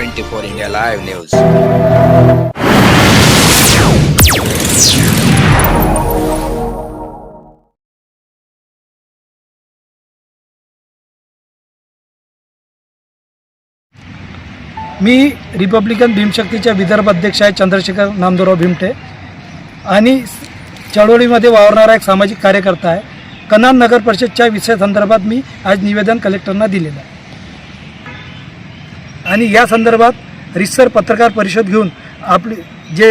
24 India Live News. मी Republican भीमशक्तीच्या Vidarbha अध्यक्ष आहे चंद्रशेखर नामदेवराव भीमटे आणि चळवळीमध्ये वावरणारा एक सामाजिक कार्यकर्ता आहे. कन्हान नगर परिषदच्या विषयासंदर्भात मी आज निवेदन कलेक्टरना दिलेलं आहे आणि या संदर्भात रितसर पत्रकार परिषद घेऊन आपली जे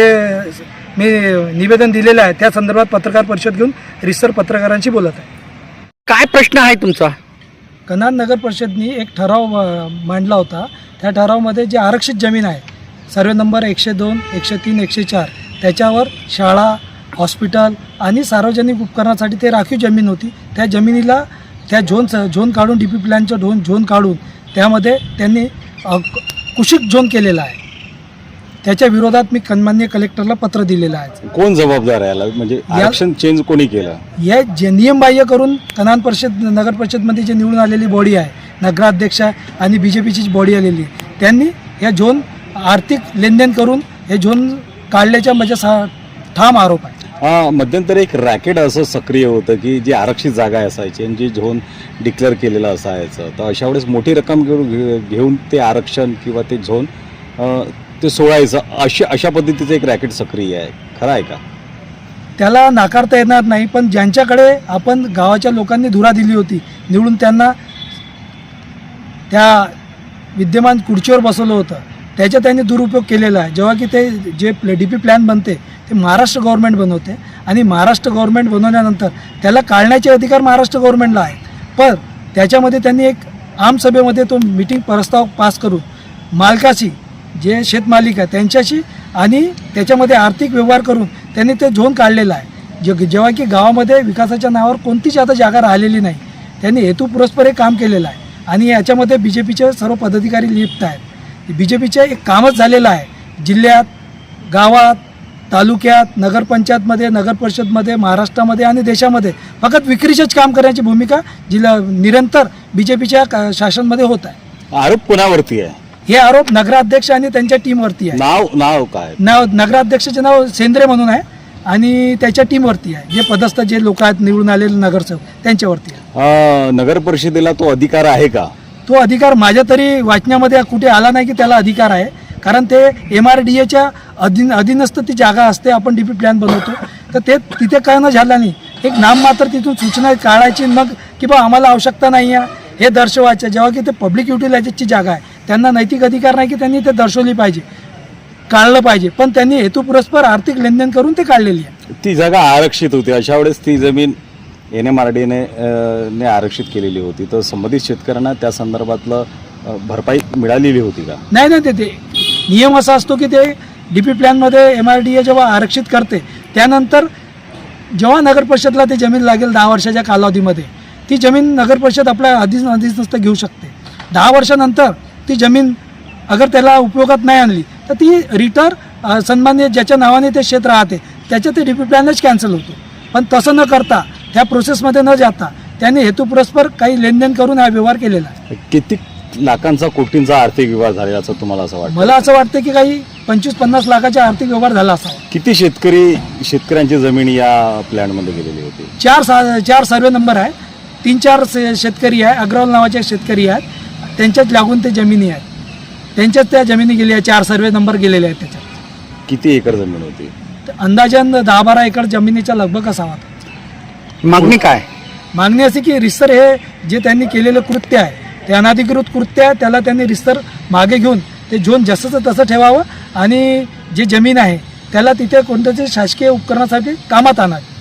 मी निवेदन दिलेलं आहे त्या संदर्भात पत्रकार परिषद घेऊन रितसर पत्रकारांशी बोलत आहे. काय प्रश्न आहे तुमचा? कन्हान नगर परिषदनी एक ठराव मांडला होता. त्या ठरावामध्ये जे आरक्षित जमीन आहे सर्वे नंबर 102, 103, 104 त्याच्यावर शाळा, हॉस्पिटल आणि सार्वजनिक उपकरणासाठी ते राखीव जमीन होती. त्या जमिनीला त्या झोन काढून DP प्लॅनचं झोन काढून त्यामध्ये त्यांनी कुशिक झोन केलेला आहे. त्याच्या विरोधात मी माननीय कलेक्टरला पत्र दिलेलं आहे. कोण जबाबदार आहे याला? म्हणजे आरक्षण चेंज कोणी केलं? हे जे नियमबाह्य करून कन्हान परिषद नगर परिषदमध्ये जे निवडून आलेली बॉडी आहे, नगराध्यक्ष आणि BJPची बॉडी आलेली, त्यांनी या झोन आर्थिक लेनदेन करून हे झोन काढल्याच्या माझ्या ठाम आरोप आहे. मध्यंतरी एक रॅकेट असं सक्रिय होतं की जी आरक्षित जागा असायची आणि जी झोन डिक्लेअर केलेलं असायचं, तर अशा वेळेस मोठी रक्कम घेऊन ते आरक्षण किंवा ते झोन ते सोडायचं अशा पद्धतीचं एक रॅकेट सक्रिय आहे. खरं आहे का? त्याला नाकारता येणार नाही, पण ज्यांच्याकडे आपण गावाच्या लोकांनी धुरा दिली होती निवडून त्यांना त्या विद्यमान खुर्चीवर बसवलं होतं, त्याचा त्यांनी दुरुपयोग केलेला आहे. जेव्हा की ते जे DP प्लॅन बनते ते महाराष्ट्र गव्हर्नमेंट बनवते आणि महाराष्ट्र गव्हर्नमेंट बनवल्यानंतर त्याला काढण्याचे अधिकार महाराष्ट्र गव्हर्नमेंटला आहेत. पण त्याच्यामध्ये त्यांनी एक आमसभेमध्ये तो मीटिंग प्रस्ताव पास करून मालकाशी, जे शेतमालिक आहे त्यांच्याशी आणि त्याच्यामध्ये आर्थिक व्यवहार करून त्यांनी ते झोन काढलेला आहे. जेव्हा की गावामध्ये विकासाच्या नावावर कोणतीच आता जागा राहिलेली नाही. त्यांनी हेतुपुरस्पर हे काम केलेलं आहे आणि याच्यामध्ये BJPचे सर्व पदाधिकारी लिप्त आहेत. BJPचे एक कामच झालेलं आहे. जिल्ह्यात, गावात, तालुक्यात, नगरपंचायतमध्ये, नगरपरिषदमध्ये, महाराष्ट्रामध्ये आणि देशामध्ये फक्त विक्रीचेच काम करण्याची भूमिका निरंतर BJPच्या शासनामध्ये होत आहे. आरोप कोणावरती आहे? हे आरोप नगराध्यक्ष आणि त्यांच्या टीमवरती आहे. नाव काय? नगराध्यक्षाचे नाव सेंद्रे म्हणून आहे आणि त्याच्या टीमवरती आहे. जे पदस्थ जे लोक आहेत निवडून आलेले नगरसेवक त्यांच्यावरती आहे. नगर परिषदेला तो अधिकार आहे का? तो अधिकार माझ्या तरी वाचण्यामध्ये कुठे आला नाही की त्याला अधिकार आहे. कारण ते MRDAच्या अधीनस्थ ती जागा असते. आपण DP प्लॅन बनवतो तर ते तिथे काय न झालं नाही. एक नाममात्र तिथून सूचना काढायची मग की बा आम्हाला आवश्यकता नाही आहे हे दर्शवायचं. जेव्हा की ते पब्लिक युटिलायझेशनची जागा आहे त्यांना नैतिक अधिकार नाही की त्यांनी ते दर्शवली पाहिजे, काढलं पाहिजे. पण त्यांनी हेतुपुरस्पर आर्थिक लेनदेन करून ते काढलेली आहे. ती जागा आरक्षित होती, अशा वेळेस ती जमीन NMRDA ने आरक्षित केलेली होती, तर संबंधित शेतकऱ्यांना त्या संदर्भातलं भरपाई मिळालेली होती का? नाही, ते नियम असा असतो की ते DP प्लॅनमध्ये MRDA जेव्हा आरक्षित करते त्यानंतर जेव्हा नगर परिषदला ते जमीन लागेल 10 वर्षाच्या कालावधीमध्ये ती जमीन नगर परिषद आपल्या अधीनस्थ घेऊ शकते. 10 वर्षानंतर ती जमीन अगर त्याला उपयोगात नाही आणली तर ती सन्मान्य ज्याच्या नावाने ते शेत राहते त्याच्या ते DP प्लॅनच कॅन्सल होतो. पण तसं न करता त्या प्रोसेसमध्ये न जाता त्यांनी हेतुपुरस्पर काही लेनदेन करून हा व्यवहार केलेला आहे. किती लाखांचा, कोटींचा आर्थिक व्यवहार झालेला असं तुम्हाला असं वाटतं? मला असं वाटतं की काही 25-50 लाखाचा आर्थिक व्यवहार झाला असावा. किती शेतकऱ्यांची जमीन या प्लॅनमध्ये गेलेली होती? 4 सर्वे नंबर आहे. 3-4 शेतकरी आहे. अग्रवाल नावाचे शेतकरी आहेत, त्यांच्याच लागून ते जमिनी आहेत. त्यांच्याच त्या जमिनी गेल्या 4 सर्वे नंबर गेलेले आहेत. त्याच्यात किती एकर जमीन होती? अंदाजान 10-12 एकर जमिनीचा लगभग असावा. मागणी काय? मागणी अशी की रितसर हे जे त्यांनी केलेलं कृत्य आहे ते अनधिकृत कृत्य आहे. त्याला त्यांनी रितसर मागे घेऊन ते झोन जसंचं तसं ठेवावं आणि जे जमीन आहे त्याला तिथे कोणत्याही शासकीय उपकरणासाठी कामात आणावं.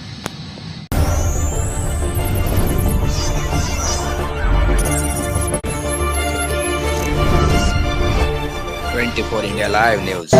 24 India Live News.